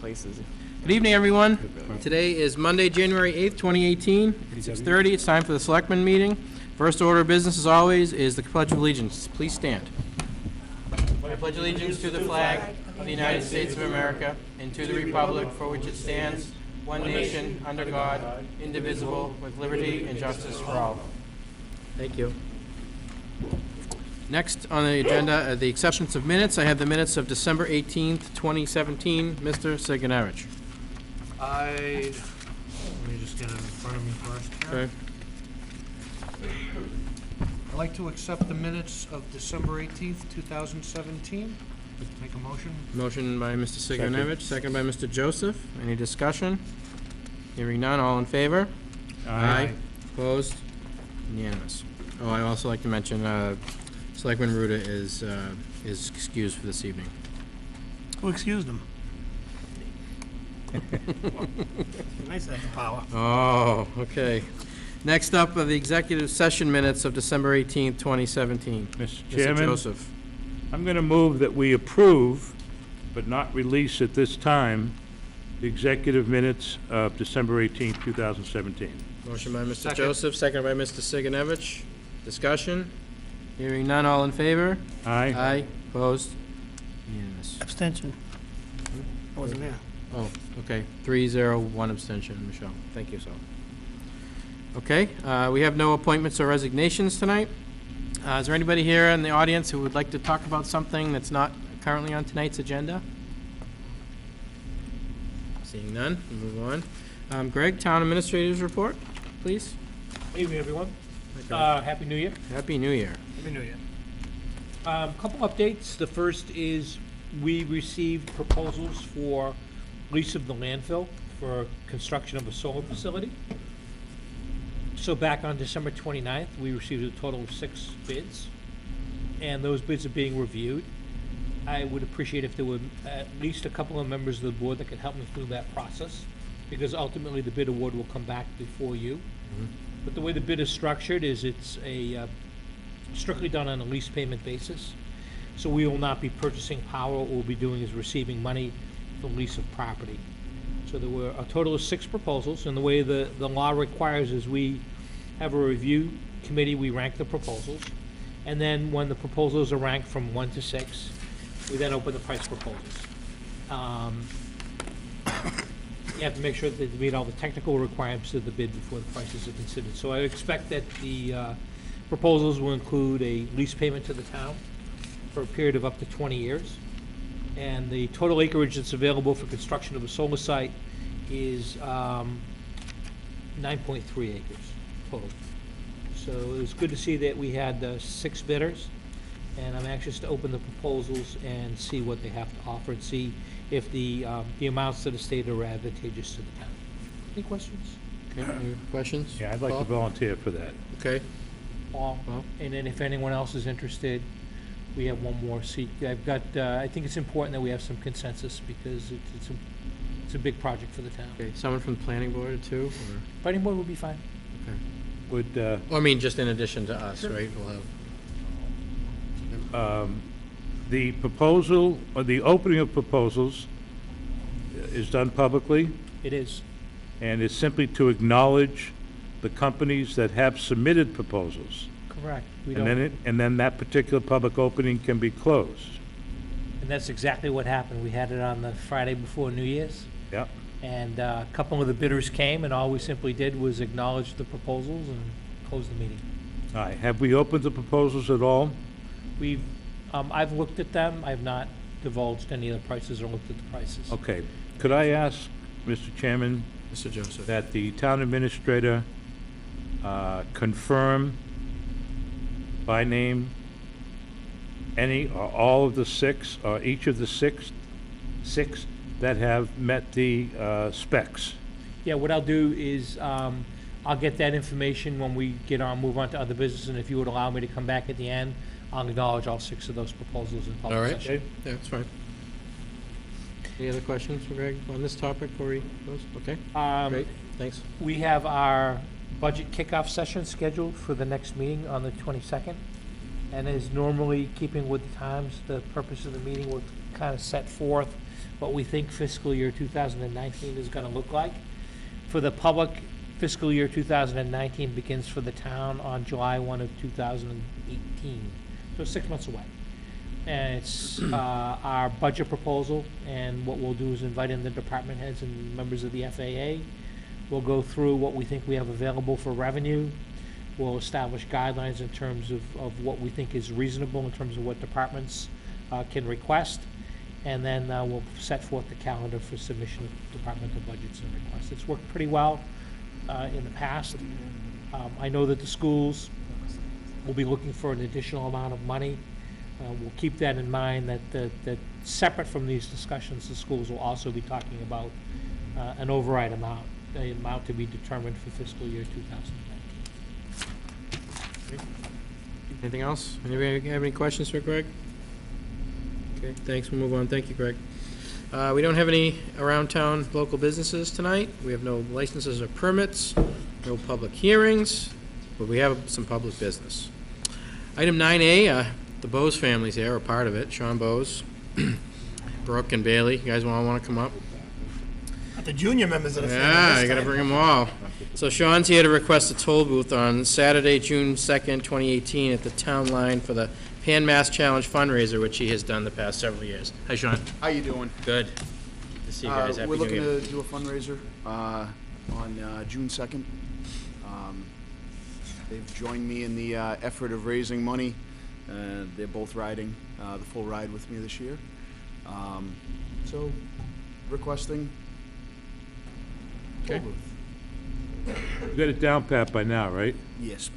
places. Good evening, everyone. Today is Monday, January 8th, 2018. It's 6:30. It's time for the Selectmen meeting. First order of business, as always, is the Pledge of Allegiance. Please stand. I pledge allegiance to the flag of the United States of America and to the republic for which it stands, one nation, under God, indivisible, with liberty and justice for all. Thank you. Next on the agenda, the acceptance of minutes. I have the minutes of December 18th, 2017. Mr. Siganevich. Let me just get it in front of me first. Okay. I'd like to accept the minutes of December 18th, 2017. Make a motion. Motion by Mr. Siganevich, second by Mr. Joseph. Any discussion? Hearing none, all in favor? Aye. Opposed? Unanimous. Oh, I'd also like to mention, Selectman Ruda is excused for this evening. Who excused him? Nice to have the power. Oh, okay. Next up are the executive session minutes of December 18th, 2017. Mr. Mr. Chairman, Joseph. I'm going to move that we approve, but not release at this time, the executive minutes of December 18th, 2017. Motion by Mr. Second. Joseph, second by Mr. Siganevich. Discussion? Hearing none, all in favor? Aye. Aye. Opposed? Unanimous. Abstention. I wasn't there. Oh, okay. 3-0, 1 abstention. Michelle, thank you, so. Okay, we have no appointments or resignations tonight. Is there anybody here in the audience who would like to talk about something that's not currently on tonight's agenda? Seeing none, we'll move on. Greg, Town Administrator's report, please. Good evening, everyone. Hi, Happy New Year. Happy New Year. Happy New Year. Couple updates. The first is we received proposals for lease of the landfill for construction of a solar facility. So back on December 29th, we received a total of 6 bids, and those bids are being reviewed. I would appreciate if there were at least a couple of members of the board that could help me through that process, because ultimately the bid award will come back before you. But the way the bid is structured is it's a strictly done on a lease payment basis. So we will not be purchasing power. What we'll be doing is receiving money for lease of property. So there were a total of 6 proposals, and the way the law requires is we have a review committee, we rank the proposals, and then when the proposals are ranked from 1 to 6, we then open the price proposals. You have to make sure that they meet all the technical requirements of the bid before the prices are considered. So I expect that the proposals will include a lease payment to the town for a period of up to 20 years. And the total acreage that's available for construction of a solar site is 9.3 acres total. So it was good to see that we had 6 bidders, and I'm anxious to open the proposals and see what they have to offer and see if the amounts that are stated are advantageous to the town. Any questions? Okay, any questions? Yeah, I'd like Paul? to volunteer for that. Okay. Paul? Paul? And then if anyone else is interested, we have one more seat. I've got, I think it's important that we have some consensus because it's a big project for the town. Okay, someone from the planning board too, or? Planning board will be fine. Okay. Would, Well, I mean, just in addition to us, right? We'll have. the proposal, or the opening of proposals is done publicly, It is. and is simply to acknowledge the companies that have submitted proposals. Correct. We And don't, then and then that particular public opening can be closed. and that's exactly what happened. We had it on the Friday before New Year's, Yeah. and a couple of the bidders came, and all we simply did was acknowledge the proposals and close the meeting. All right. Have we opened the proposals at all? We've, I've looked at them. I've not divulged any of the prices or looked at the prices. Okay. Could I ask, Mr. Chairman, Mr. Joseph. that the town administrator confirm by name any or all of the 6, or each of the six that have met the specs? Yeah, what I'll do is, I'll get that information when we move on to other business, and if you would allow me to come back at the end, I'll acknowledge all 6 of those proposals in All public right. session. Yeah, that's fine. Any other questions for Greg on this topic before he goes? Okay, great, thanks. We have our budget kickoff session scheduled for the next meeting on the 22nd. And as normally keeping with the times, the purpose of the meeting will kind of set forth what we think fiscal year 2019 is gonna look like. For the public, fiscal year 2019 begins for the town on July 1 of 2018, so 6 months away. And it's our budget proposal, and what we'll do is invite in the department heads and members of the FAA. We'll go through what we think we have available for revenue. We'll establish guidelines in terms of what we think is reasonable in terms of what departments can request. And then we'll set forth the calendar for submission of departmental budgets and requests. It's worked pretty well in the past. I know that the schools will be looking for an additional amount of money. We'll keep that in mind, that separate from these discussions, the schools will also be talking about an override amount, the amount to be determined for fiscal year 2019. Anything else? Anybody have any questions for Greg? Okay, thanks, we'll move on. Thank you, Greg. We don't have any around-town local businesses tonight. We have no licenses or permits, no public hearings, but we have some public business. Item 9A, the Bose family's here, or part of it, Sean Bose, Brooke and Bailey. You guys all want to come up? The junior members of the family. Yeah, this I gotta time. bring them all. So Sean's here to request a toll booth on Saturday, June 2nd, 2018, at the town line for the Pan Mass Challenge fundraiser, which he has done the past several years. Hi, Sean. How you doing? Good. Good to see you guys. Happy We're New looking Year. to do a fundraiser on June 2nd. They've joined me in the effort of raising money. They're both riding the full ride with me this year. So, requesting toll Okay. booth. You got it down pat by now, right? Yes.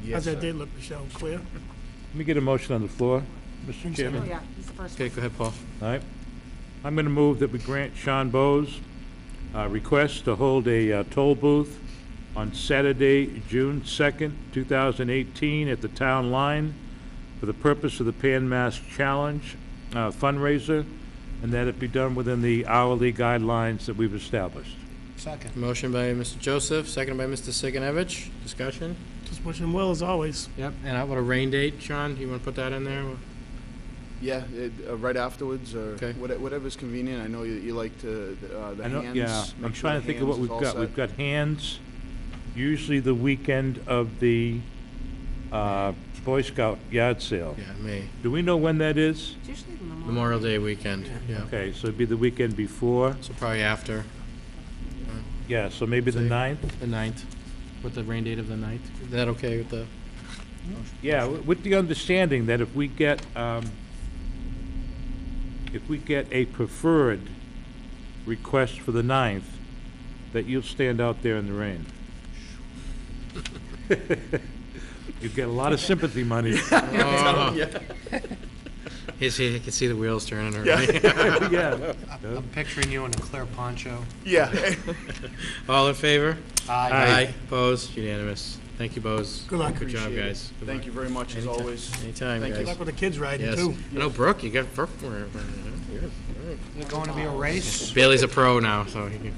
How's Yes, that sir. date look, Michelle? Clear? Let me get a motion on the floor, Mr. Chairman. Oh, yeah, he's the first Okay, one. go ahead, Paul. All right. I'm going to move that we grant Sean Bose request to hold a toll booth on Saturday, June 2nd, 2018, at the town line for the purpose of the Pan Mass Challenge fundraiser, and that it be done within the hourly guidelines that we've established. Second. Motion by Mr. Joseph, second by Mr. Sigenovich. Discussion? Just wish him well as always. Yep. And how about a rain date, Sean? Do you want to put that in there? Yeah, right afterwards, or Okay. whatever's convenient. I know you like to, the I know, hands. yeah, I'm make sure trying the to think of what hands is we've all got. set. We've got hands, usually the weekend of the Boy Scout yard sale. Yeah, May. Do we know when that is? It's usually the Memorial Day weekend, yeah. Okay, so it'd be the weekend before. So probably after Yeah, so maybe the Say- 9th? the 9th, with the rain date of the 9th. Is that okay with the? Yeah, with the understanding that if we get a preferred request for the 9th, that you'll stand out there in the rain. You get a lot of sympathy money. Oh. He can see the wheels turning already. Yeah. I'm picturing you in a clear poncho. Yeah. All in favor? Aye. Opposed? Unanimous. Thank you, Bose. Good luck. Good job, Appreciate it. guys. Good Thank luck. you very much, as Anytime. always. Anytime, Thank you. Good guys. luck with the kids riding, Yes. too. I know Brooke, you got Brooke. Is it going to be a race? Bailey's a pro now, so he can.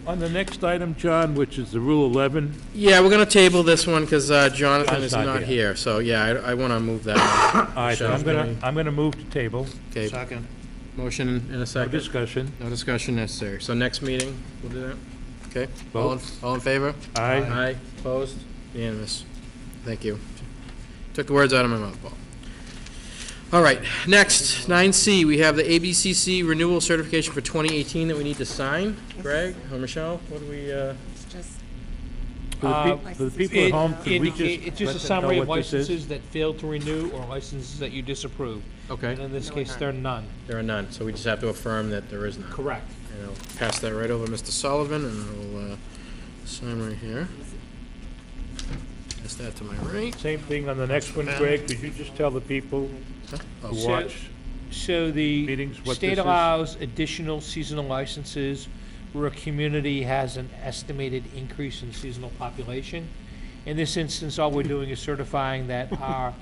On the next item, John, which is the Rule 11, Yeah, we're gonna table this one because Jonathan John's is not not here. here. So, yeah, I want to move that. one. all right, then Michelle's I'm gonna move to table. Okay, Second. motion in a No second. discussion. No discussion necessary. So next meeting, we'll do that? Okay? Vote. All in favor? Aye. Aye. Opposed? Unanimous. Thank you. Took the words out of my mouth, Paul. All right, next, 9C, we have the ABCC renewal certification for 2018 that we need to sign. Greg or Michelle, what do we, It's just, For the people at home, could we It's just just let a them summary know of what this is? licenses that failed to renew or licenses that you disapprove. okay, And in this case, there are none. there are none, so we just have to affirm that there is none. Correct. And I'll pass that right over to Mr. Sullivan, and we'll sign right here. Pass that to my right. Same thing on the next one, Greg, could you just tell the people Oh, who So- watch? So the Meetings, what state this is? allows additional seasonal licenses where a community has an estimated increase in seasonal population. In this instance, all we're doing is certifying that our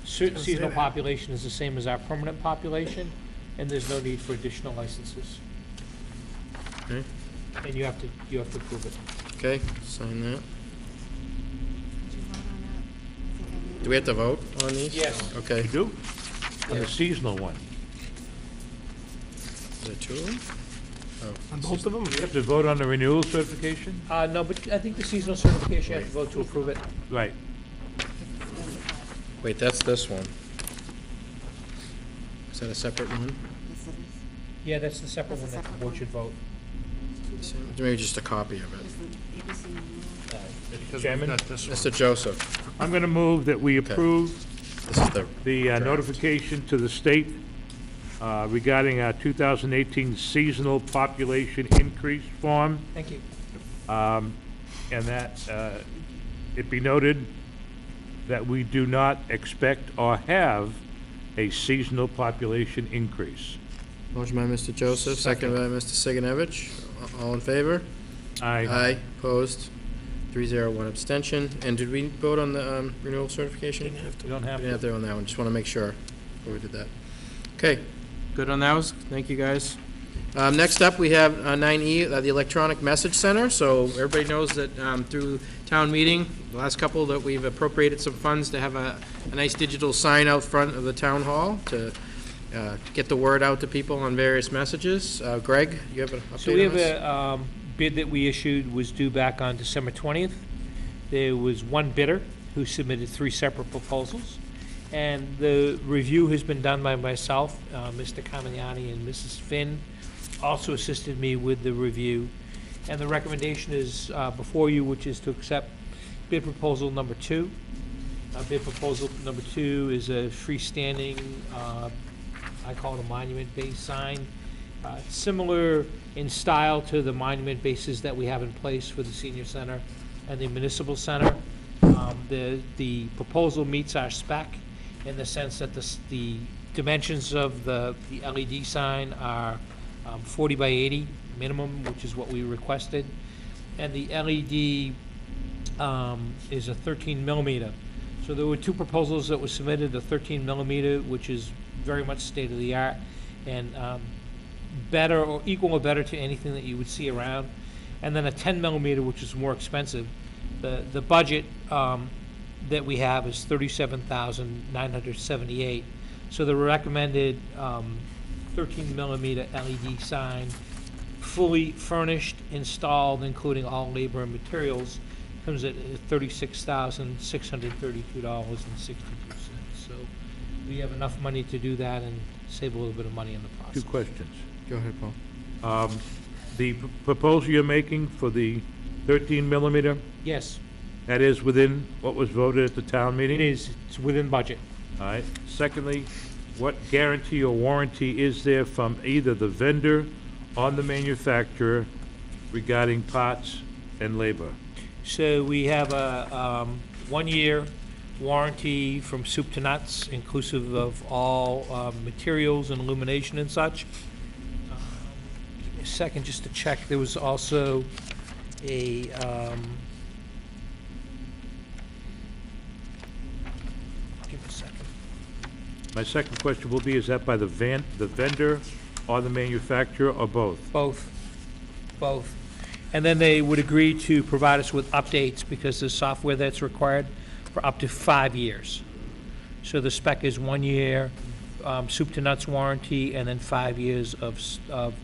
seasonal population is the same as our permanent population, and there's no need for additional licenses. Okay. And you have to prove it. Okay, sign that. did you vote on that? I think I need. Do we have to vote on these? Yes. Okay. You do? On the seasonal one. there two of them? On both of them? You have to vote on the renewal certification? No, but I think the seasonal certification, you have to vote to approve it. Right. Wait, that's this one. Is that a separate one? Yes, it is. Yeah, that's the separate one That's a that the separate board one. should vote. Maybe just a copy of it. There's the ABC renewal. Because we've Chairman? got this one. Mr. Joseph, I'm going to move that we approve this is the Draft. notification to the state regarding our 2018 seasonal population increase form, Thank you. and that it be noted that we do not expect or have a seasonal population increase. motion by Mr. Joseph, second by Mr. Sigenovich. All in favor? Aye, opposed, 3-0, one abstention. And did we vote on the renewal certification? You don't have We didn't have to. to on that one, just want to make sure before we did that. Okay, good on those, thank you, guys. Next up, we have 9E, the Electronic Message Center. So everybody knows that through town meeting, the last couple, that we've appropriated some funds to have a nice digital sign out front of the town hall to get the word out to people on various messages. Greg, you have an update on this? So we have a bid that we issued was due back on December 20th. There was one bidder who submitted 3 separate proposals. And the review has been done by myself, Mr. Camignani and Mrs. Finn also assisted me with the review. And the recommendation is before you, which is to accept bid proposal number 2. Bid proposal number 2 is a freestanding, I call it a monument-based sign, similar in style to the monument bases that we have in place for the senior center and the municipal center. The proposal meets our spec in the sense that the dimensions of the LED sign are 40 by 80 minimum, which is what we requested. And the LED is a 13 millimeter. So there were 2 proposals that were submitted, the 13 millimeter, which is very much state of the art, and better or equal or better to anything that you would see around. And then a 10 millimeter, which is more expensive. The budget that we have is $37,978. So the recommended 13 millimeter LED sign, fully furnished, installed, including all labor and materials, comes at $36,632.62. So we have enough money to do that and save a little bit of money in the 2 process. questions. Go ahead, Paul. The proposal you're making for the 13 millimeter, Yes, that is within what was voted at the town meeting? it is. It's within budget. All right. Secondly, what guarantee or warranty is there from either the vendor or the manufacturer regarding parts and labor? So we have a 1-year warranty from soup to nuts, inclusive of all materials and illumination and such. Give me a second just to check. There was also a, give me a second. My second question will be, is that by the vendor or the manufacturer or both? Both. And then they would agree to provide us with updates because there's software that's required for up to 5 years. So the spec is 1 year, soup to nuts warranty, and then 5 years of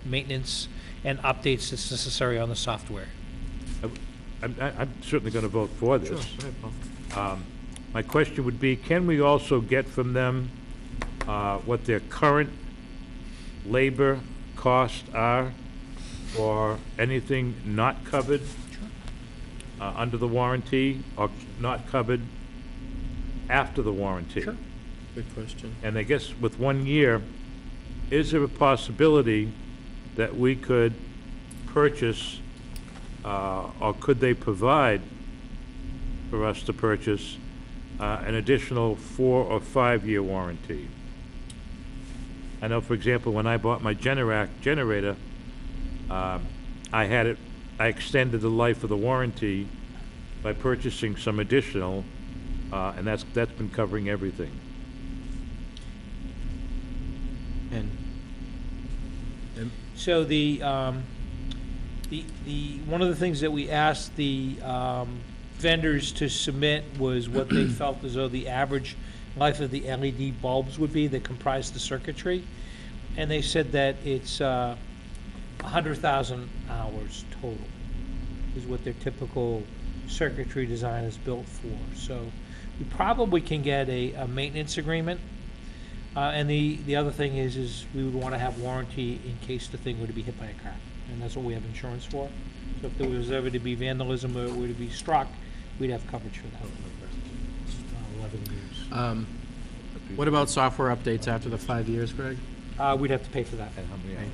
maintenance and updates that's necessary on the software. I'm certainly going to vote for this. Go ahead, Paul. My question would be, can we also get from them what their current labor costs are for anything not covered under the warranty or not covered after the warranty? Sure. Good question. And I guess with 1 year, is there a possibility that we could purchase, or could they provide for us to purchase an additional 4 or 5 year warranty? I know, for example, when I bought my generator, I extended the life of the warranty by purchasing some additional, and that's been covering everything. And So the one of the things that we asked the vendors to submit was what they felt as though the average life of the LED bulbs would be that comprise the circuitry. and they said that it's 100,000 hours total is what their typical circuitry design is built for. So we probably can get a maintenance agreement. And the other thing is we would want to have warranty in case the thing were to be hit by a car. And that's what we have insurance for. So if there was ever to be vandalism or were to be struck, we'd have coverage for that. 11 years. What about software updates after the 5 years, Greg? We'd have to pay for that.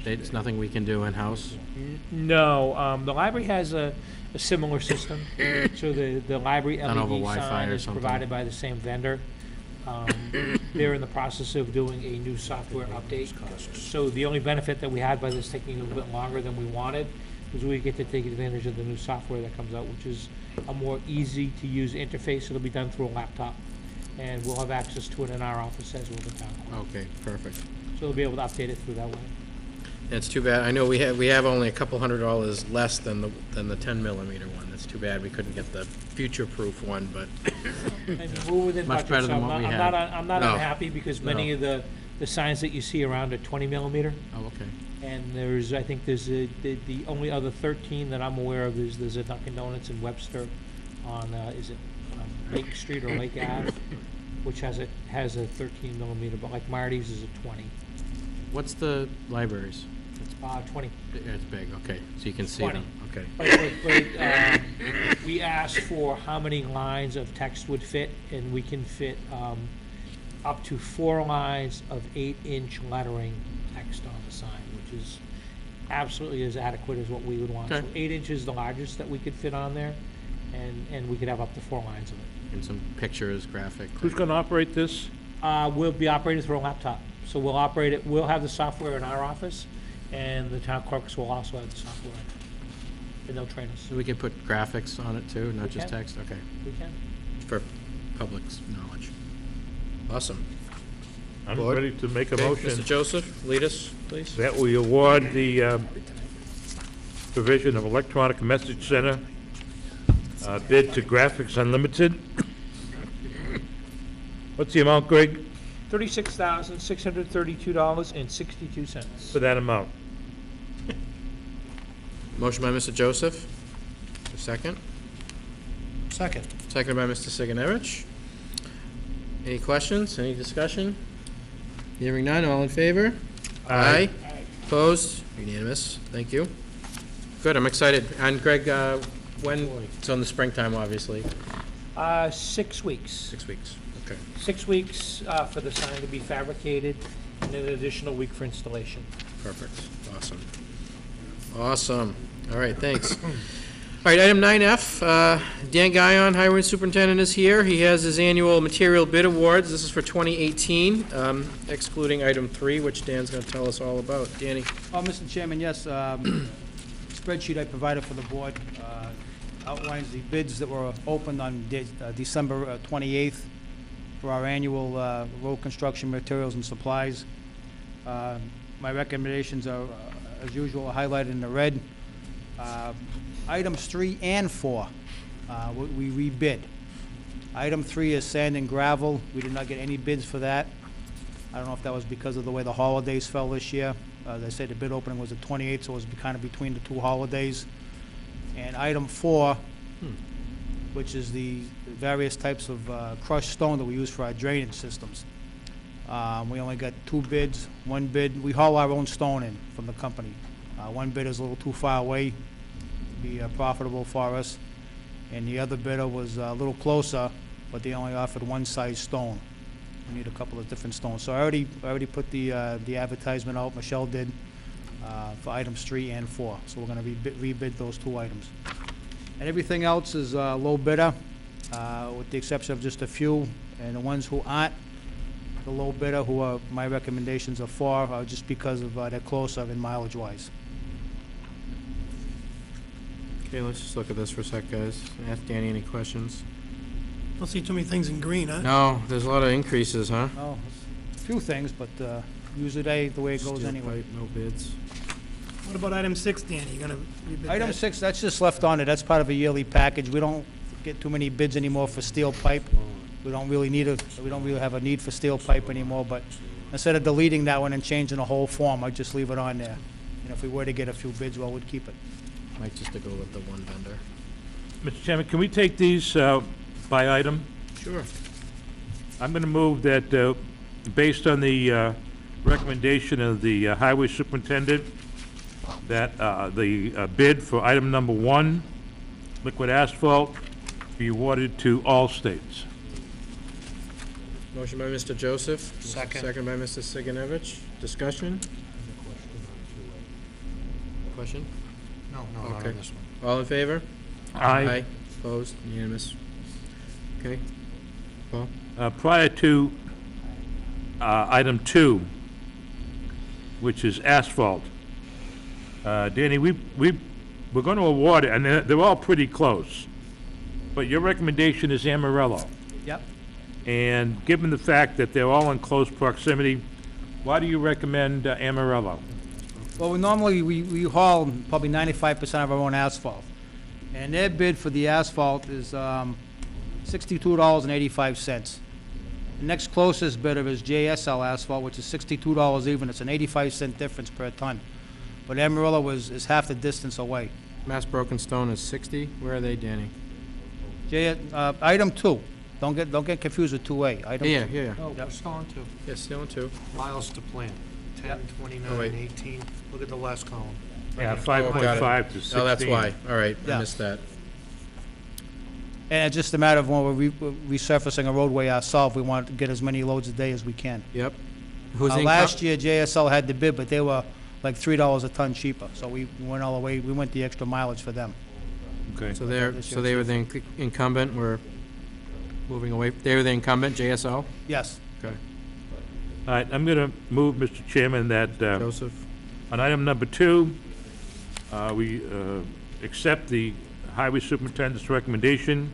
It's nothing we can do in-house? No, the library has a similar system. So the library Done over LED Wi-Fi sign or is something. provided by the same vendor. They're in the process of doing a new software update. So the only benefit that we had by this taking a little bit longer than we wanted was we get to take advantage of the new software that comes out, which is a more easy-to-use interface. It'll be done through a laptop, and we'll have access to it in our office as well as the town clerk. Okay, perfect. So we'll be able to update it through that way. It's too bad, I know we have only a couple $100 less than the 10 millimeter one. It's too bad we couldn't get the future-proof one, but And we're within Much budget, better so than I'm what we not, had. I'm not No. unhappy because many of the signs that you see around are 20 millimeter. oh, okay. And I think there's the only other 13 that I'm aware of is there's a Dunkin' Donuts in Webster on, Lake Street or Lake Ave, which has a 13 millimeter, but like Marty's is a 20. What's the libraries? 20. It's big, okay, so you can see 20. them, okay. But we asked for how many lines of text would fit, and we can fit up to 4 lines of 8-inch lettering text on the sign, which is absolutely as adequate as what we would want. Okay. So 8 inches is the largest that we could fit on there, and we could have up to 4 lines of it. And some pictures, graphic. Who's gonna operate this? We'll be operating through a laptop, so we'll operate it, we'll have the software in our office, and the town clerks will also have the software, and they'll train us. So we could put graphics on it too, not We just can. text? Okay, We can. for public's knowledge. Awesome. I'm Board? ready to make a Okay, motion Mr. Joseph, lead us, please. that we award the provision of electronic message center bid to Graphics Unlimited. What's the amount, Greg, $36,632.62. for that amount? Motion by Mr. Joseph. A second. Second. Seconded by Mr. Sigenovich. Any questions, any discussion? Hearing none, all in favor? Aye. Opposed? Unanimous, thank you. Good, I'm excited. And Greg, when, it's on the springtime, obviously, 6 weeks. 6 weeks, okay. 6 weeks for the sign to be fabricated, and an additional week for installation. Perfect, awesome. Awesome, all right, thanks. All right, item 9F, Dan Guyon, Highway Superintendent, is here. He has his annual material bid awards. This is for 2018, excluding item 3, which Dan's going to tell us all about. Danny? Oh, Mr. Chairman, yes, spreadsheet I provided for the board outlines the bids that were opened on December 28th for our annual road construction materials and supplies. My recommendations are, as usual, highlighted in the red. Items 3 and 4, we rebid. Item 3 is sand and gravel. We did not get any bids for that. I don't know if that was because of the way the holidays fell this year. As I said, the bid opening was the 28th, so it was kind of between the 2 holidays. And item 4, which is the various types of crushed stone that we use for our drainage systems. We only got 2 bids. One bid, we haul our own stone in from the company. One bid is a little too far away to be profitable for us. And the other bidder was a little closer, but they only offered one size stone. We need a couple of different stones. So I already put the advertisement out, Michelle did, for items 3 and 4. So we're gonna rebid those 2 items. And everything else is low bidder, with the exception of just a few. And the ones who aren't the low bidder, who are, my recommendations are for, just because of they're closer in mileage-wise. Okay, let's just look at this for a sec, guys. Ask Danny any questions. Don't see too many things in green, huh? No, there's a lot of increases, huh? Oh, a few things, but usually the way it goes Steel anyway. pipe, no bids. What about item 6, Danny? You gonna rebid that? Item 6, that's just left on it. That's part of a yearly package. We don't get too many bids anymore for steel pipe. We don't really have a need for steel pipe anymore, but Instead of deleting that one and changing the whole form, I'd just leave it on there. And if we were to get a few bids, well, we'd keep it. Like just to go with the one vendor. Mr. Chairman, can we take these by item? Sure. I'm going to move that, based on the recommendation of the highway superintendent, that the bid for item number 1, liquid asphalt, be awarded to all states. Motion by Mr. Joseph. Second. Second by Mr. Sigenovich. Discussion? Question? No, not Okay. on this one. All in favor? Aye. Opposed? Unanimous. Okay. Paul? Prior to item 2, which is asphalt, Danny, we're going to award it, and they're all pretty close, but your recommendation is Amarillo. Yep. And given the fact that they're all in close proximity, why do you recommend Amarillo? Well, we haul probably 95% of our own asphalt. And their bid for the asphalt is $62.85. The next closest bidder is JSL Asphalt, which is $62 even. It's an 85-cent difference per ton. But Amarillo is half the distance away. Mass Broken Stone is 60. Where are they, Danny? Item 2. Don't get confused with 2A. Item Yeah, 2. yeah. No, we're still on 2. Yeah, still on 2. Miles to plan, 10, 29, Oh, wait. 18. Look at the last column. Yeah, got it. 5.5 to 16. Oh, that's why. All right, I Yeah. missed that. And it's just a matter of when we're resurfacing a roadway ourselves, we want to get as many loads a day as we can. Yep. Who's in Last year, JSL had the bid, but they were like $3 a ton cheaper. So we went all the way, we went the extra mileage for them. Okay. So they were the incumbent, we're moving away, they were the incumbent, JSL? Yes. Okay. All right, I'm going to move, Mr. Chairman, that Joseph? on item number 2, we accept the highway superintendent's recommendation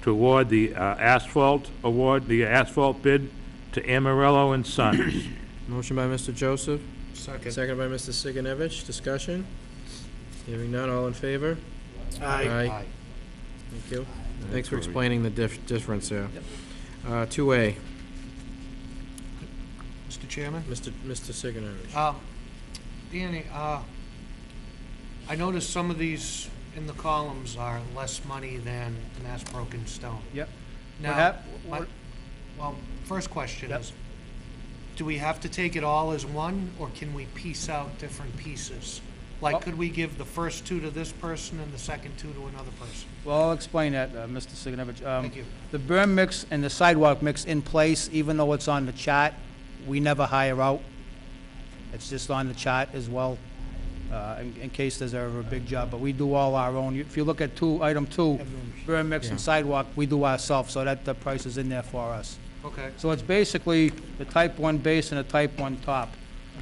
to award the asphalt bid to Amarillo and Sons. Motion by Mr. Joseph, Second. second by Mr. Sigenovich. Discussion? Hearing none, all in favor? Aye. Thank you. Thanks for explaining the difference there. 2A, Mr. Chairman? Mr. Sigenovich. Danny, I noticed some of these in the columns are less money than Mass Broken Stone. Yep. Now, well, first question Yep. is, do we have to take it all as one, or can we piece out different pieces? Well- Like, could we give the first 2 to this person and the second 2 to another person? Well, I'll explain that, Mr. Sigenovich. Thank you. The berm mix and the sidewalk mix in place, even though it's on the chart, we never hire out. It's just on the chart as well, in case there's ever a big job. But we do all our own. If you look at item 2, berm mix and Yeah. sidewalk, we do ourselves, so that the price is in there for us. Okay. So it's basically the type 1 base and a type 1 top.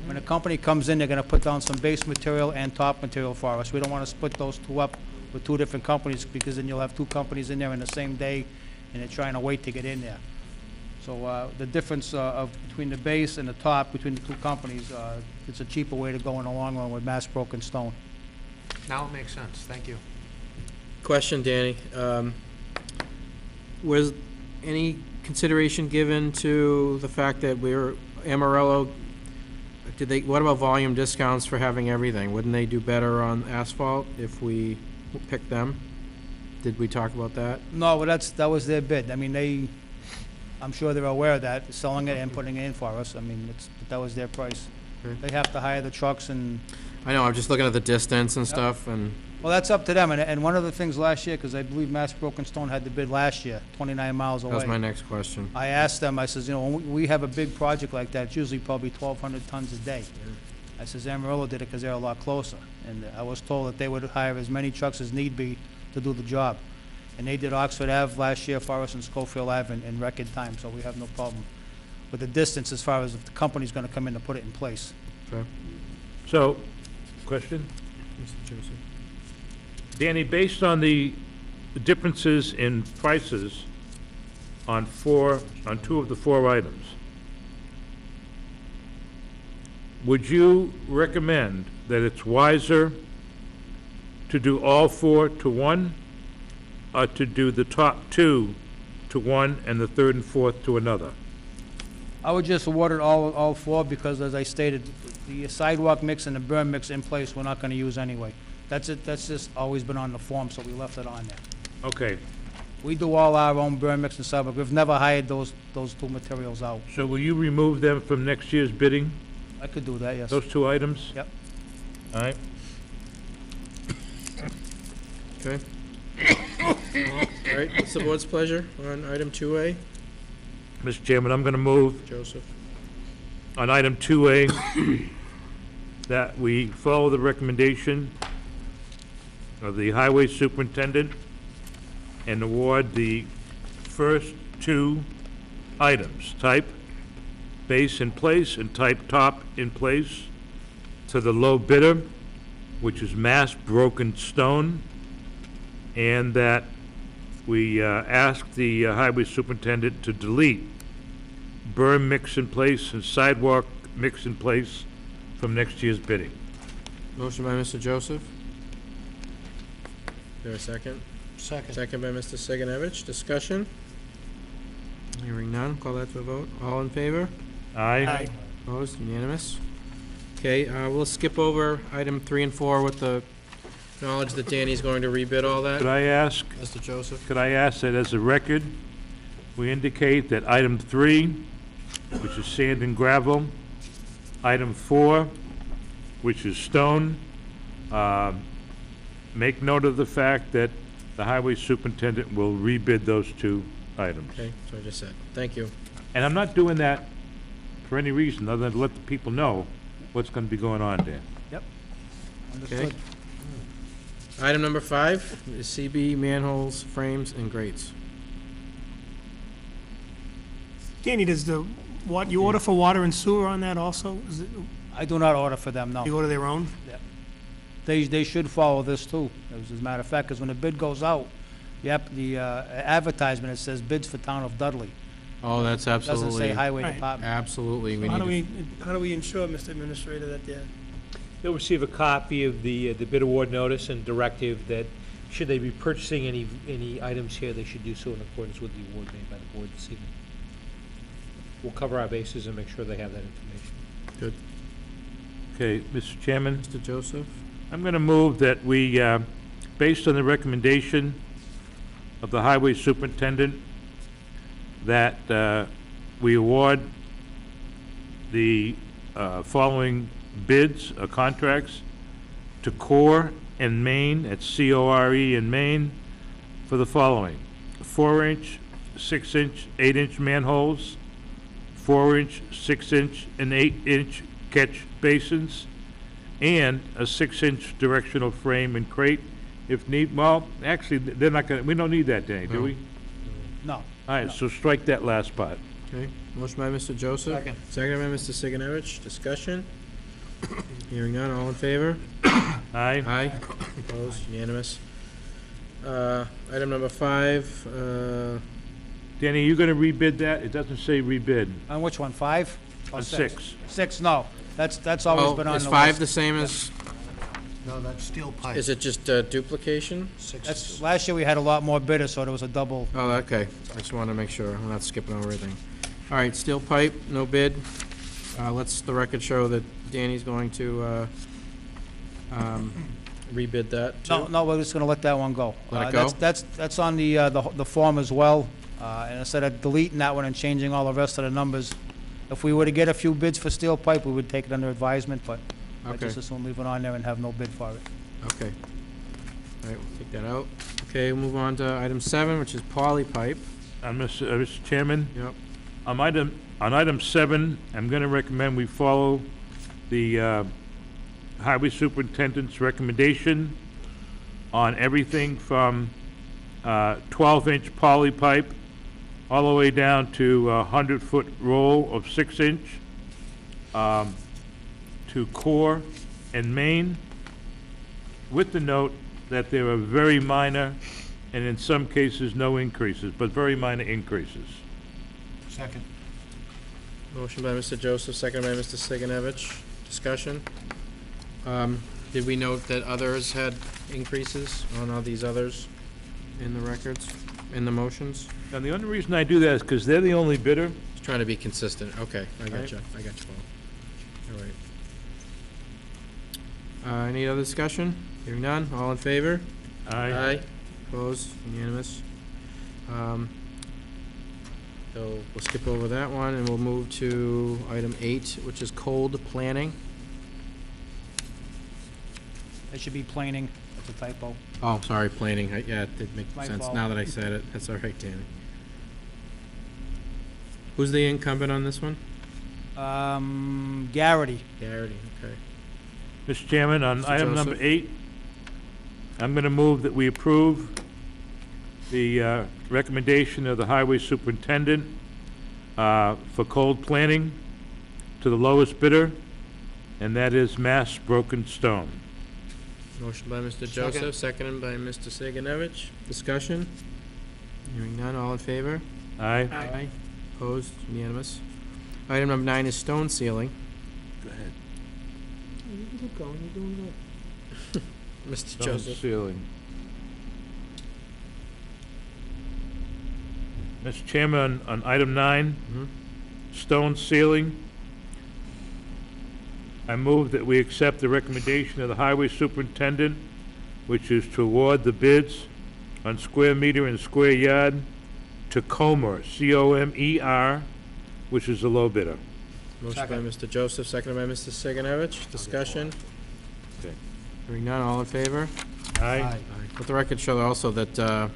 When a company comes in, they're gonna put down some base material and top material for us. We don't wanna split those 2 up with 2 different companies, because then you'll have 2 companies in there in the same day, and they're trying to wait to get in there. So, the difference, between the base and the top, between the 2 companies, it's a cheaper way to go in the long run with Mass Broken Stone. Now it makes sense. Thank you. Question, Danny. Was any consideration given to the fact that Amarillo, what about volume discounts for having everything? Wouldn't they do better on asphalt if we picked them? Did we talk about that? No, but that was their bid. I mean, I'm sure they're aware of that, selling it and putting it in for us. I mean, that was their price. Okay. They have to hire the trucks and, I know, I'm just looking at the distance and stuff, and, well, that's up to them. And one of the things last year, because I believe Mass Broken Stone had the bid last year, 29 miles that was my away. next question. I asked them, I says, when we have a big project like that, it's usually probably 1,200 tons a day. I says, Amarillo did it because they're a lot closer. And I was told that they would hire as many trucks as need be to do the job. And they did Oxford Ave last year for us and Schofield Ave in record time, so we have no problem with the distance as far as if the company's gonna come in to put it in place. Okay. So, question? Mr. Joseph? Danny, based on the differences in prices on 2 of the 4 items, would you recommend that it's wiser to do all 4 to 1, or to do the top 2 to one and the third and fourth to another? I would just award it all four, because as I stated, the sidewalk mix and the berm mix in place, we're not gonna use anyway. That's it, that's just always been on the form, so we left it on there. Okay, We do all our own berm mix and sidewalk, we've never hired those two materials out. so will you remove them from next year's bidding, I could do that, yes. those two items? Yep. All right, Okay. All right, what's the board's pleasure on item 2A? Mr. Chairman, I'm gonna move Joseph? on item 2A that we follow the recommendation of the highway superintendent and award the first two items, type base in place and type top in place, to the low bidder, which is mass broken stone, and that we ask the highway superintendent to delete berm mix in place and sidewalk mix in place from next year's bidding. Motion by Mr. Joseph. Is there a second? Second. Second by Mr. Sigenovich. Discussion? Hearing none, call that to a vote. All in favor? Aye? Opposed? Unanimous? Okay, we'll skip over item 3 and 4 with the knowledge that Danny's going to rebid all Could that. I ask, Mr. Joseph? that as a record, we indicate that item 3, which is sand and gravel, item 4, which is stone, make note of the fact that the highway superintendent will rebid those two items. Okay, so I just said. Thank you. And I'm not doing that for any reason other than to let the people know what's gonna be going on there. Understood. Item number 5 is CB manholes, frames, and grates. Danny, does you order for water and sewer on that also? Is it, I do not order for them, no. you go to their own? They should follow this too, as a matter of fact, because when the bid goes out, the advertisement, it says bids for town of Dudley. Oh, that's It doesn't say absolutely, highway Right. department. absolutely, we How need do to, how do we ensure, Mr. Administrator, that they're, They'll receive a copy of the bid award notice and directive that, should they be purchasing any items here, they should do so in accordance with the award made by the board this evening. We'll cover our bases and make sure they have that information. Okay, Mr. Chairman? Mr. Joseph? I'm going to move that we, based on the recommendation of the highway superintendent, that we award the following bids, contracts, to Core and Maine, at C-O-R-E in Maine, for the following: 4-inch, 6-inch, 8-inch manholes, 4-inch, 6-inch, and 8-inch catch basins, and a 6-inch directional frame and crate if need. Well, actually, they're not gonna, we don't need that, Danny, do No. we? No. All right, so strike that last part. Okay, motion by Mr. Joseph. Second. Second by Mr. Sigenovich. Discussion? Hearing none, all in favor? Aye? Aye. Opposed? Unanimous. Item number 5, Danny, you gonna rebid that? It doesn't say rebid. On which one, 5? Or On 6. 6, no. That's always oh, been on is the 5 list. the same as, No, that's steel pipe. is it just duplication? That's, last year we had a lot more bidders, so there was a double. Oh, okay. I just wanted to make sure I'm not skipping over anything. All right, steel pipe, no bid. Let's the record show that Danny's going to rebid that too. No, we're just gonna let that one go. Let it go? That's on the form as well, and instead of deleting that one and changing all the rest of the numbers, if we were to get a few bids for steel pipe, we would take it under advisement, but I Okay. just assume leave it on there and have no bid for it. Okay. All right, we'll take that out. Okay, we'll move on to item 7, which is poly pipe. Mr. Chairman? Yep. On item 7, I'm gonna recommend we follow the highway superintendent's recommendation on everything from 12-inch poly pipe all the way down to a 100-foot roll of 6-inch, to Core and Maine, with the note that there are very minor, and in some cases, no increases, but very minor increases. Second. Motion by Mr. Joseph, second by Mr. Sigenovich. Discussion? Did we note that others had increases on all these others in the records, in the motions? And the only reason I do that is because they're the only bidder, Mr. trying to be consistent. Okay, I got you. I got you, Paul. All right. Any other discussion? Hearing none, all in favor? Aye. Opposed, unanimous. So we'll skip over that one, and we'll move to item 8, which is cold planning. It should be planing, that's a typo. Oh, sorry, planning. Yeah, it did make My sense fault. now that I said it. That's all right, Danny. Who's the incumbent on this one? Garrity. Garrity, okay. Mr. Chairman, on Mr. item number Joseph? 8, I'm going to move that we approve the recommendation of the highway superintendent for cold planning to the lowest bidder, and that is Mass Broken Stone. Motion by Mr. Second. Joseph, seconded by Mr. Sigenovich. Discussion? Hearing none, all in favor? Aye. Aye. Opposed, unanimous. Item number 9 is stone ceiling. Go ahead. You can keep going, you're doing good. Mr. Stone Joseph. ceiling. Mr. Chairman, on item 9, Mhm. stone ceiling, I move that we accept the recommendation of the highway superintendent, which is to award the bids on square meter and square yard to Comer, C-O-M-E-R, which is the low bidder. Motion by Mr. Joseph, seconded by Mr. Sigenovich. Discussion? Okay. Hearing none, all in favor? Aye. Let the record show also that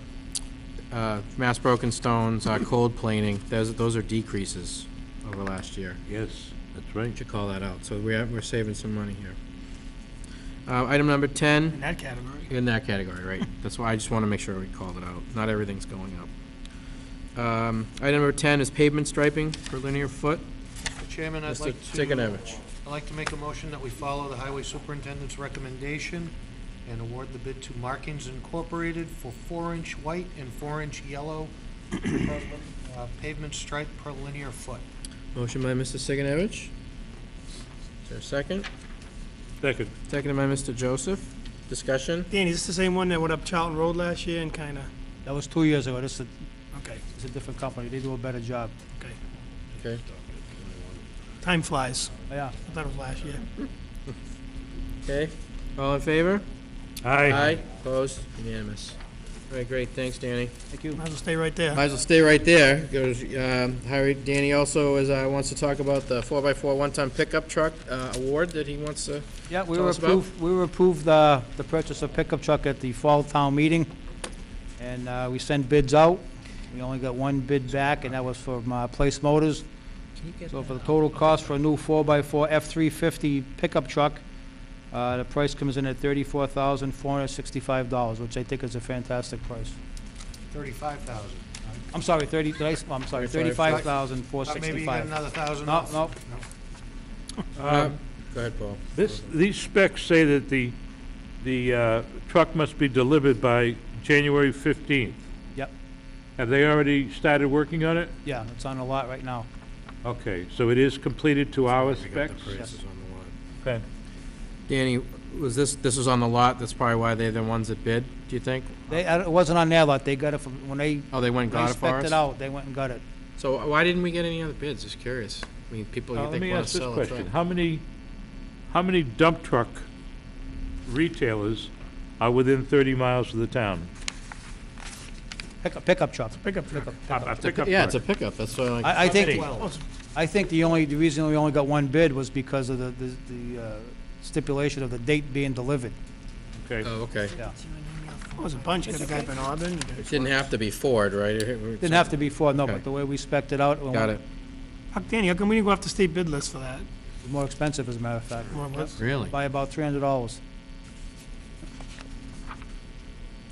Mass Broken Stones, cold planing, those are decreases over last year. Yes, that's right. Should call that out. So we're saving some money here. Item number 10, In that category. in that category, right? That's why I just want to make sure we called it out. Not everything's going up. Item number 10 is pavement striping per linear foot. Mr. Chairman, I'd Mr. like to... Sigenovich. I'd like to make a motion that we follow the highway superintendent's recommendation and award the bid to Markings Incorporated for 4-inch white and 4-inch yellow pavement stripe per linear foot. Motion by Mr. Sigenovich. Is there a second? Second. Seconded by Mr. Joseph. Discussion? Danny, is this the same one that went up Charlton Road last year and kinda, That was 2 years ago, this is, okay, it's a different company, they do a better job. okay. Okay. Time flies. Yeah. I thought it was last year. Okay. All in favor? Aye. Opposed? Unanimous. All right, great. Thanks, Danny. Thank you. Might as well stay right there. Might as well stay right there. Goes, Harry, Danny also wants to talk about the 4x4 one-ton pickup truck award that he wants to. Yeah, we Tell were us about. approved, we were approved the purchase of pickup truck at the fall town meeting, and we sent bids out. We only got one bid back, and that was from Place Motors. So for the total cost for a new 4x4 F-350 pickup truck, the price comes in at $34,465, which I think is a fantastic price. 35,000. I'm sorry, I'm sorry, Maybe you got $35,465. another 1,000 No, off. no, Go ahead, Paul. These specs say that the truck must be delivered by January 15th. yep, Have they already started working on it? yeah, it's on the lot right now. Okay, so it is completed to our specs? Prices on the lot. Okay. Danny, this was on the lot, that's probably why they're the ones that bid, do you think? It wasn't on their lot, they got it from, when they Oh, they went and got it for spec'd us? it out, they went and got it. So why didn't we get any other bids? Just curious. I mean, people you Let think me want ask to this sell a question. truck. How many dump truck retailers are within 30 miles of the town? Pickup truck. Pickup truck. Yeah, it's a pickup, that's why I like. I think, many? I think the reason we only got one bid was because of the stipulation of the date being delivered. Okay. Oh, okay. Yeah. It was a bunch. You got a guy up in Auburn. It didn't have to be Ford, right? Didn't have to be Ford, no, Okay. but the way we spec'd it out. Got it. Danny, how come we didn't go off the state bid list for that? was more expensive, as a matter of fact, More or less? Really? by about $300.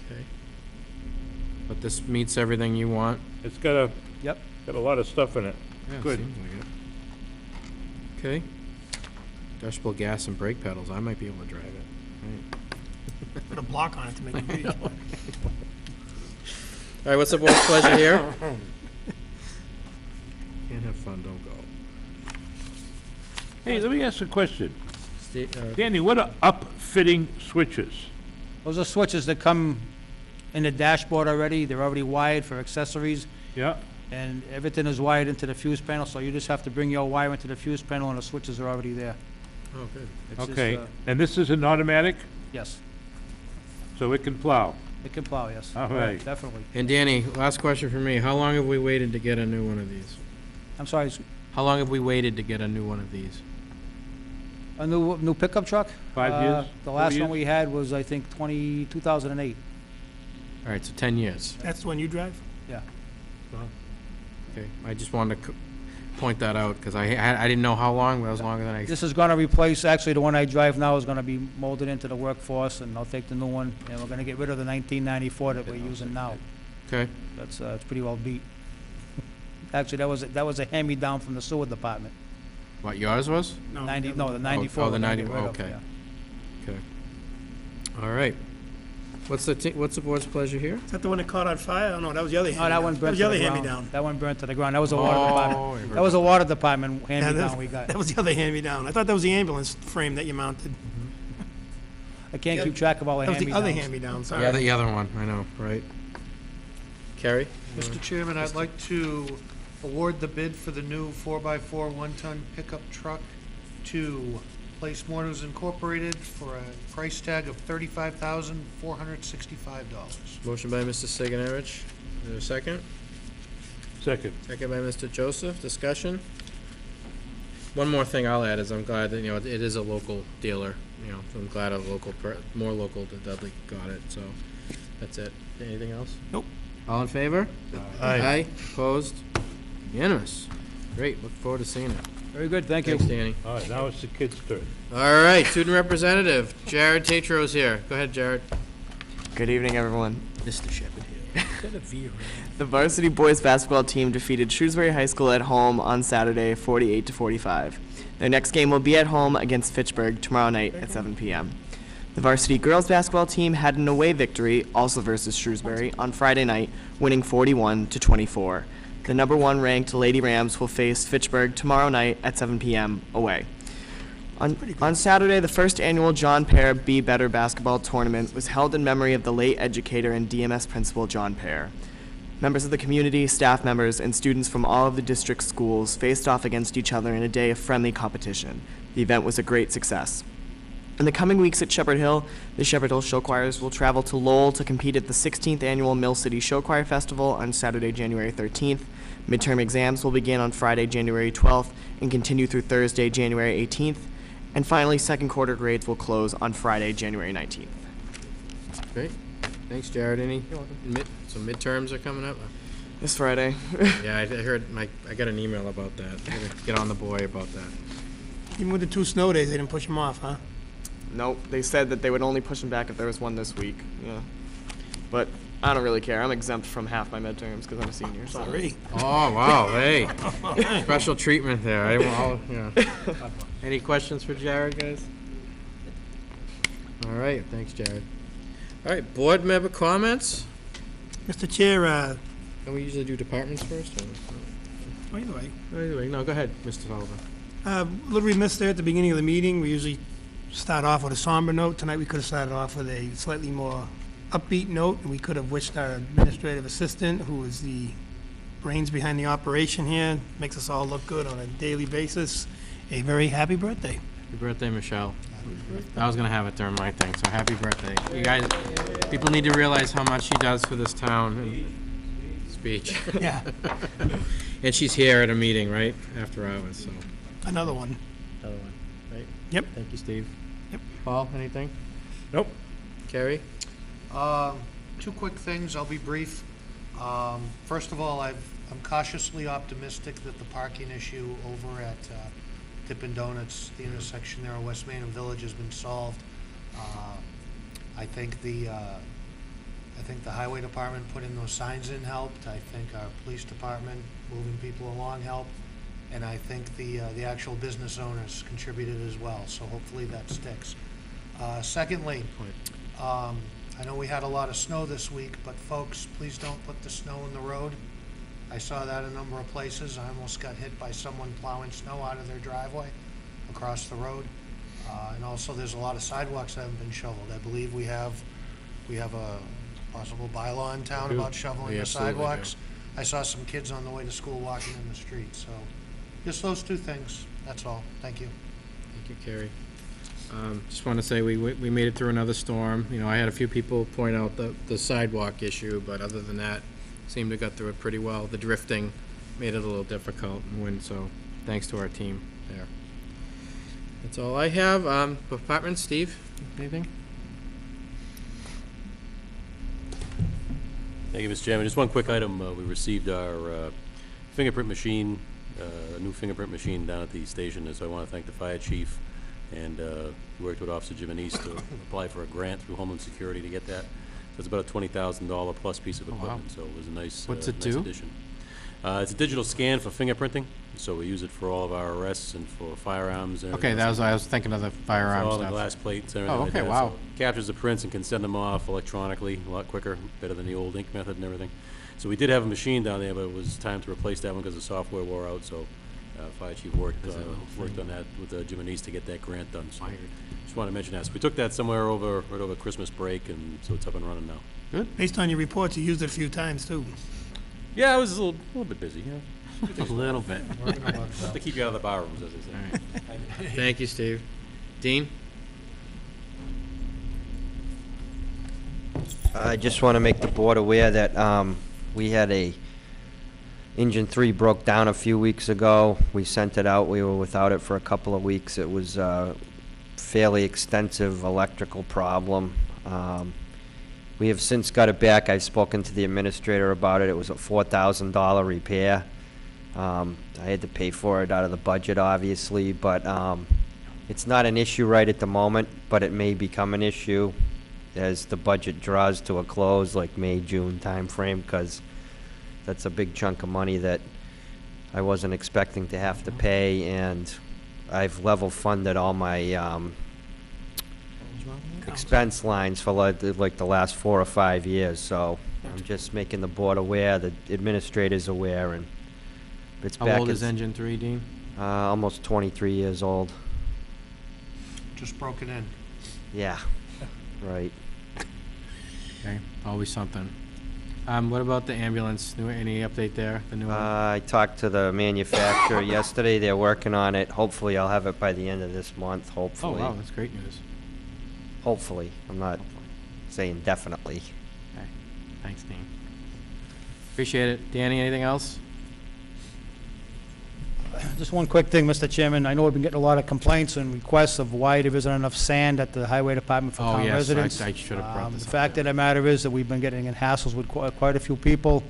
Okay. But this meets everything you want? It's got Yep. a lot of stuff in it. Yeah, Good. seems like it. Okay. Dashboard gas and brake pedals, I might be able to drive it. Right. Put a block on it to make it big. All right, what's the board's pleasure here? Can't have fun, don't go. Hey, let me ask a question. Steve, Danny, what are upfitting switches? Those are switches that come in the dashboard already, they're already wired for accessories. Yeah? And everything is wired into the fuse panel, so you just have to bring your wire into the fuse panel and the switches are already there. Oh, good. It's just, Okay, and this is an automatic, Yes, so it can plow? it can plow, yes. All right. Definitely. And Danny, last question for me. How long have we waited to get a new one of these? I'm sorry, How long have we waited to get a new one of these? a new pickup truck? 5 years? The 4 last one years? we had was, I think, 2008. All right, so 10 years. That's the one you drive? Yeah. Okay, I just wanted to point that out, because I didn't know how long, but it was longer than I... This is gonna replace, actually, the one I drive now is gonna be molded into the workforce, and I'll take the new one, and we're gonna get rid of the 1994 that we're using now. Okay, That's, it's pretty well beat. Actually, that was a hand-me-down from the sewer department. what, yours was? The 94. Oh, the we're gonna get 90, rid of, okay. yeah. Okay. All right. What's the board's pleasure here? Is that the one that caught on fire? Oh, no, that was the other hand-me-down. No, that one That burnt was to the the other ground. hand-me-down. That one burnt to the ground. That was a water Oh, department. That was a water department Yeah, hand-me-down we got. that was the other hand-me-down. I thought that was the ambulance frame that you mounted. I can't keep track of all the That was the other hand-me-downs. hand-me-down, Yeah, sorry. the other one, I know, right? Carrie? Mr. Chairman, I'd like to award the bid for the new 4x4 one-ton pickup truck to Place Mortars Incorporated for a price tag of $35,465. Motion by Mr. Sigenovich. Is there a second? Second. Second by Mr. Joseph. Discussion? One more thing I'll add is I'm glad that, it is a local dealer, so I'm glad more local than Dudley got it, so that's it. Anything else? Nope. All in favor? Aye. Opposed? Unanimous. Great, look forward to seeing it. Very good, thank you. Thanks, Danny. All right, now it's the kids' turn. All right, student representative, Jared Tatro's here. Go ahead, Jared. Good evening, everyone. Mr. Shepherd here. The varsity boys basketball team defeated Shrewsbury High School at home on Saturday, 48-45. Their next game will be at home against Fitchburg tomorrow night at 7 p.m. The varsity girls basketball team had an away victory, also versus Shrewsbury, on Friday night, winning 41-24. The number 1 ranked Lady Rams will face Fitchburg tomorrow night at 7 p.m. away. On Saturday, the first annual John Pear Be Better basketball tournament was held in memory of the late educator and DMS principal John Pear. Members of the community, staff members, and students from all of the district schools faced off against each other in a day of friendly competition. The event was a great success. In the coming weeks at Shepherd Hill, the Shepherd Hill Show Choirs will travel to Lowell to compete at the 16th Annual Mill City Show Choir Festival on Saturday, January 13th. Midterm exams will begin on Friday, January 12th, and continue through Thursday, January 18th. And finally, second quarter grades will close on Friday, January 19th. Great. Thanks, Jared. So midterms are coming up? This Friday. Yeah, I heard, I got an email about that. I gotta get on the boy about that. Even with the 2 snow days, they didn't push them off, huh? Nope, they said that they would only push them back if there was one this week. Yeah. But I don't really care. I'm exempt from half my midterms because I'm a senior. So. Sorry. Oh, wow, hey. Special treatment there. Any questions for Jared, guys? All right, thanks, Jared. All right, board member comments? Mr. Chair, Don't we usually do departments first? by the way, Anyway, no, go ahead, Mr. Sullivan. a little remiss there at the beginning of the meeting. We usually start off with a somber note. Tonight, we could have started off with a slightly more upbeat note, and we could have wished our administrative assistant, who is the brains behind the operation here, makes us all look good on a daily basis, a very happy birthday. Happy birthday, Michelle. I was gonna have it during my thing, so happy birthday. You guys, people need to realize how much she does for this town and speech. Yeah, And she's here at a meeting, right, after hours, so. another one. Another one, right? Yep. Thank you, Steve. Yep. Paul, anything? Nope. Carrie? 2 quick things, I'll be brief. First of all, I'm cautiously optimistic that the parking issue over at Dippin' Donuts, the intersection there on West Main and Village, has been solved. I think the highway department putting those signs in helped. I think our police department moving people along helped. And I think the actual business owners contributed as well, so hopefully that sticks. Secondly, I know we had a lot of snow this week, but folks, please don't put the snow in the road. I saw that a number of places. I almost got hit by someone plowing snow out of their driveway across the road. And also, there's a lot of sidewalks that haven't been shoveled. I believe we have a possible bylaw in town We do. about shoveling We the absolutely sidewalks. I saw some kids on the way to school walking in the street, so just those two things, that's all. Thank you. Thank you, Kerry. Just want to say we made it through another storm. You know, I had a few people point out the sidewalk issue, but other than that, seemed to got through it pretty well. The drifting made it a little difficult and wind, so thanks to our team there. That's all I have. Department, Steve, anything? Thank you, Mr. Chairman. Just one quick item. We received our fingerprint machine, a new fingerprint machine down at the station, so I want to thank the fire chief and worked with Officer Jimenez to apply for a grant through Homeland Security to get that. So it's about a $20,000 plus piece of equipment, wow. so it was a nice, What's it nice do? addition. It's a digital scan for fingerprinting, so we use it for all of our arrests and for firearms. And Okay, everything else. I was thinking of the firearm So all the stuff. glass plates and everything Oh, like okay, that. wow. So it captures the prints and can send them off electronically a lot quicker, better than the old ink method and everything. So we did have a machine down there, but it was time to replace that one because the software wore out, so Fire Chief worked on that with Jimenez to get that grant done. So just wanted to mention that. So we took that somewhere right over Christmas break, and so it's up and running now. Good. Based on your reports, you used it a few times, too. Yeah, I was a little bit busy, yeah. A little bit. To keep you out of the bar rooms, as they say. All right. Thank you, Steve. Dean? I just want to make the board aware that we had engine 3 broke down a few weeks ago. We sent it out. We were without it for a couple of weeks. It was a fairly extensive electrical problem. We have since got it back. I've spoken to the administrator about it. It was a $4,000 repair. I had to pay for it out of the budget, obviously, but it's not an issue right at the moment, but it may become an issue as the budget draws to a close, like May, June timeframe, because that's a big chunk of money that I wasn't expecting to have to pay, and I've level funded all my expense lines for like the last 4 or 5 years, so I'm just making the board aware, the administrator's aware, and it's back. How old is engine 3, Dean? Almost 23 years old. Just broken in. Yeah, right. Okay, always something. What about the ambulance? Any update there? The new one? I talked to the manufacturer yesterday. They're working on it. Hopefully, I'll have it by the end of this month, Oh, hopefully. wow, that's great news. Hopefully. I'm not saying definitely. Okay, thanks, Dean. Appreciate it. Danny, anything else? Just one quick thing, Mr. Chairman. I know we've been getting a lot of complaints and requests of why there isn't enough sand at the Highway Department for Oh, town yes, residents. I should have brought this The up. fact of the matter is that we've been getting in hassles with quite a few people.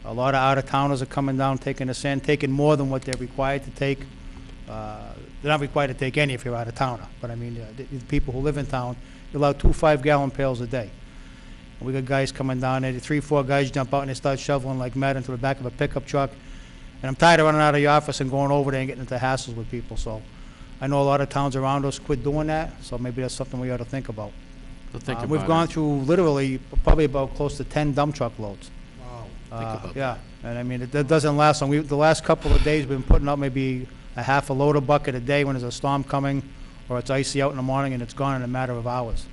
A lot of out-of-towners are coming down, taking the sand, taking more than what they're required to take. They're not required to take any if you're out-of-towner, but I mean, the people who live in town, you're allowed 2 5-gallon pails a day. And we got guys coming down there, 3, 4 guys jump out and they start shoveling like mad into the back of a pickup truck. And I'm tired of running out of the office and going over there and getting into hassles with people, so I know a lot of towns around us quit doing that, so maybe that's something we ought to think about. We'll think about We've it. gone through literally probably about close to 10 dump truck loads. Wow. about Yeah, and I mean, that doesn't last long. The last couple of days, we've been putting out maybe a half a load of bucket a day when there's a storm coming, or it's icy out in the morning and it's gone in a matter of hours.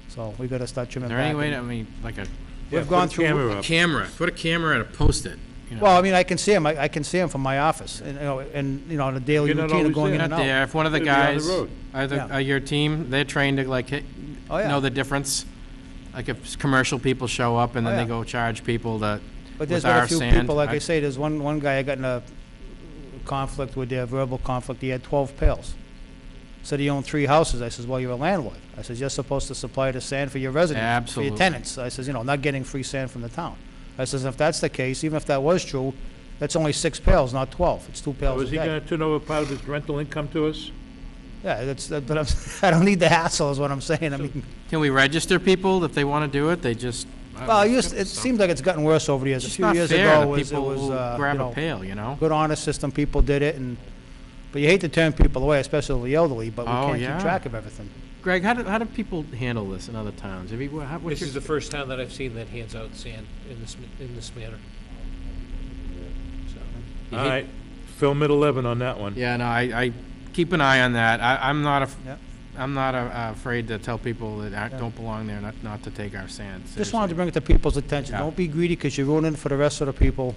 So we gotta start Is trimming there back. any way, and- I mean, like We've gone Put a camera through, up. camera, put a camera and a post-it, you know? well, I mean, I can see them, I can see them from my office, and, you know, on a daily You're not routine of always going in there. and Not out. there, if one of the You're gonna be on the guys, road. Yeah. are your team, they're trained to like Oh, yeah. know the difference? Like if commercial people show up and Oh, then they yeah. go charge people that, But there's with been our a few sand, people, like I- I say, there's one guy I got in a conflict with, their verbal conflict, he had 12 pails. Said he owned 3 houses. I says, well, you're a landlord. I says, you're supposed to supply the sand for your residents, for Absolutely. your tenants. I says, you know, not getting free sand from the town. I says, if that's the case, even if that was true, that's only 6 pails, not 12. It's 2 pails Was a he day. gonna turn over part of his rental income to us? Yeah, but I don't need the hassle is what I'm saying. I mean, can we register people if they want to do it? They just. I don't well, know, it seems like it's gotten worse over the years. A It's few not years fair ago, to it was, people who grab you know, a pail, you know? good honor system, people did it, but you hate to turn people away, especially the elderly, but we Oh, can't yeah. keep track of everything. Greg, how do people handle this in other towns? Have you, what's This your- is the first town that I've seen that hands out sand in this manner. So, you All hate- right, film at 11 on that one. Yeah, no, I keep an eye on that. I'm not a, Yep. I'm not afraid to tell people that don't belong there not to take our sand. Just wanted to seriously. bring it to people's attention. Yeah. Don't be greedy, because you're ruining it for the rest of the people.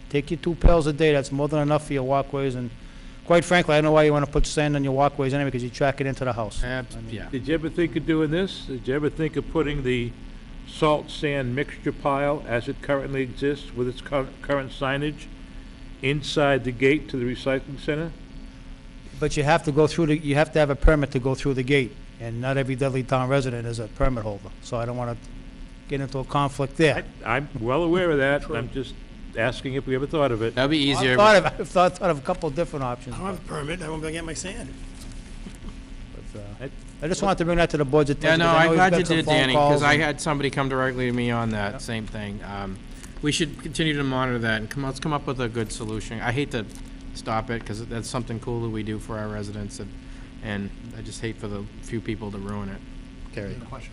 Take your 2 pails a day, that's more than enough for your walkways, and quite frankly, I don't know why you want to put sand on your walkways anyway, because you track it into the house. Yeah. Did you ever think of doing this? Did you ever think of putting the salt sand mixture pile as it currently exists with its current signage inside the gate to the recycling center? But you have to go through you have to have a permit to go through the gate, and not every Dudley Town resident is a permit holder, so I don't want to get into a conflict there. I'm well aware of that. I'm just asking if we ever thought of it. That'd be easier. I've thought of a couple of different options. I don't have a permit, I won't be able to get my sand. But, I just wanted to bring that to the board's Yeah, attention. no, 'cause I know I'm you've glad got you some did, phone Danny, because calls I and- had somebody come directly to me on that same thing. We should continue to monitor that and let's come up with a good solution. I hate to stop it, because that's something cool that we do for our residents, and I just hate for the few people to ruin it. Carrie? Question.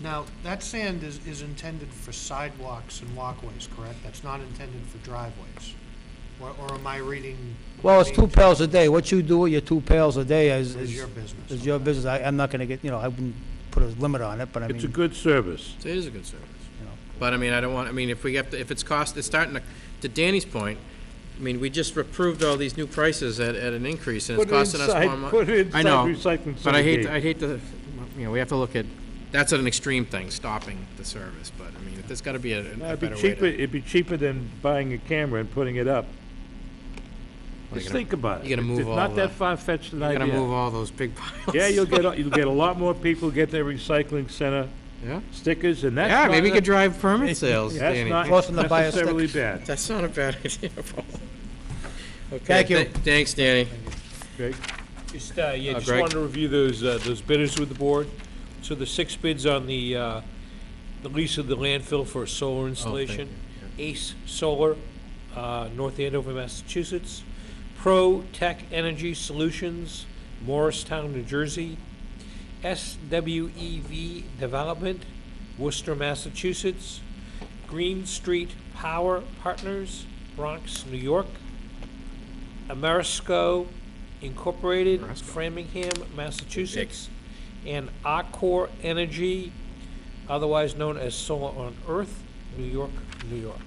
Now, that sand is intended for sidewalks and walkways, correct? That's not intended for driveways? Or am I reading? Well, it's 2 pails a day. What you do with your 2 pails a day is your business. is your business. I'm not gonna get, I wouldn't put a limit on it, but I mean. It's a good service. It is a good service. You know. But I mean, if it's starting to Danny's point, I mean, we just approved all these new prices at an increase, and it's costing us more money. Put it I inside know, recycling but I center gate. hate to, we have to look at, that's an extreme thing, stopping the service, but I mean, there's gotta be a It'd better be way cheaper, to. it'd be cheaper than buying a camera and putting it up. Well, Just you're gonna- think about it. you're gonna move It's all not the- that far-fetched an You're idea. gonna move all those big piles. Yeah, you'll get a lot more people get their recycling center Yeah, stickers, and that's yeah, not maybe you a- could drive permit sales, That's Danny. not Force them to buy a necessarily stick. bad. That's not a bad idea, Paul. Okay, Thank you. Thanks, Danny. Greg? Just, just Greg? wanted to review those bidders with the board. So the 6 bids on the lease of the landfill for solar installation. Ace Solar, North Andover, Massachusetts. Pro Tech Energy Solutions, Morristown, New Jersey. SWEV Development, Worcester, Massachusetts. Green Street Power Partners, Bronx, New York. Amerisco Incorporated, Framingham, Massachusetts. And Accor Energy, otherwise known as Solar on Earth, New York, New York.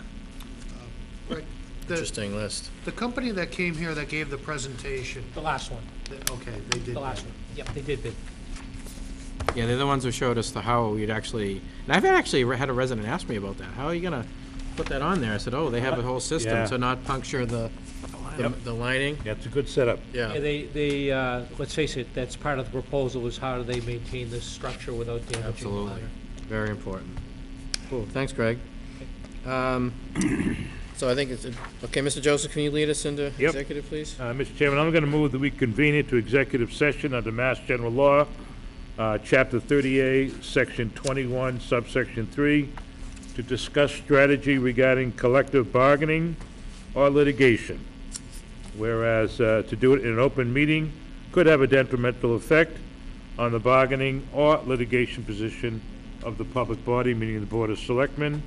Right. Interesting list. The company that came here that gave the presentation, The last one, okay, they did. the last one. Yep, they did bid. Yeah, they're the ones who showed us how you'd actually, and I've actually had a resident ask me about that. How are you gonna put that on there? I said, oh, they have a whole system Yeah. to not puncture the lining. Yeah, it's a good setup. Yeah, they, let's face it, that's part of the proposal, is how do they maintain this structure without damaging the Absolutely. ladder. Very important. Cool, thanks, Greg. So I think it's, okay, Mr. Joseph, can you lead us into Yep. executive, please? Mr. Chairman, I'm going to move that we convene into executive session under Mass General Law, Chapter 30A, Section 21, subsection 3, to discuss strategy regarding collective bargaining or litigation. Whereas to do it in an open meeting could have a detrimental effect on the bargaining or litigation position of the public body, meaning the Board of Selectmen,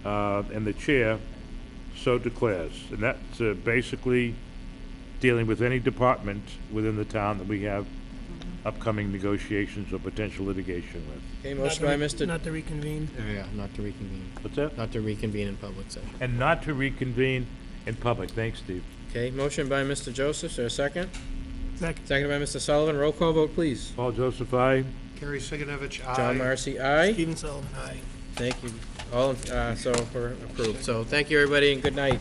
and the chair so declares. And that's basically dealing with any department within the town that we have upcoming negotiations or potential litigation with. Okay, motion by Mr. Not to reconvene. Yeah, not to reconvene. What's that? Not to reconvene in public session. And not to reconvene in public. Thanks, Steve. Okay, motion by Mr. Joseph, is there a second? Second. Second by Mr. Sullivan, roll call vote, please. Paul Joseph, aye. Kerry Siganovich, aye. John Marcy, aye. Stephen Sullivan, aye. Thank you. All, so we're approved. So thank you, everybody, and good night.